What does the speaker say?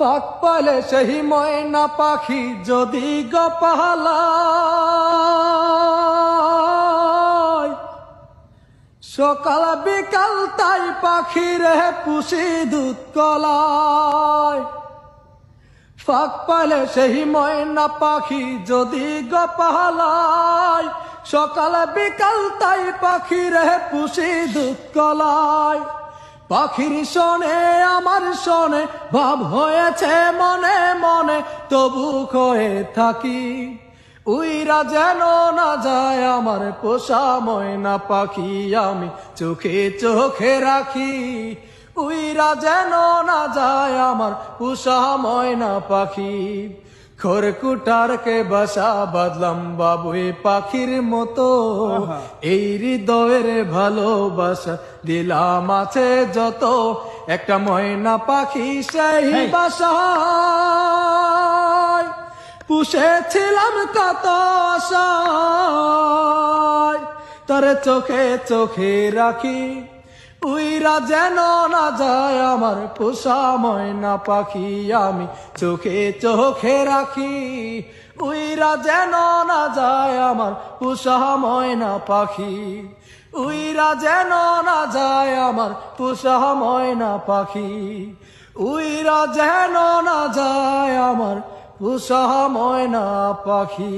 ফাঁক পাইলে সেই ময়না পাখি যদি গপালায়, সকাল বিকাল তাই পাখি রে পুষি দুধ কলায়। ফাঁক পাইলে সেই ময়না পাখি যদি গপালায়, সকাল বিকাল তাই পাখি রে পুষি দুধ কলায়। পাখির শোনে আমার শোনে ভাব হয়েছে মনে মনে, তবু কয়ে থাকি উইরা যেন না যায় আমার পোষা ময়না পাখি, আমি চোখে চোখে রাখি উইরা যেন না যায় আমার পোষা ময়না পাখি। খড়কুটারকে বাসা বাঁধলাম বাবুই পাখির মতো, এই হৃদয়ের ভালোবাসা দিলাম আছে যত, একটা ময়না পাখি সেই বাসায় পুষেছিলাম কত আশায়, তার চোখে চোখে রাখি উইরা যেন না যায় আমার পোষা ময়না পাখি, আমি চোখে চোখে রাখি উইরা যেন না যায় আমার পোষা ময়না পাখি, উইরা যেন না যায় আমার পোষা ময়না পাখি, উইরা যেন না যায় আমার পোষা ময়না পাখি।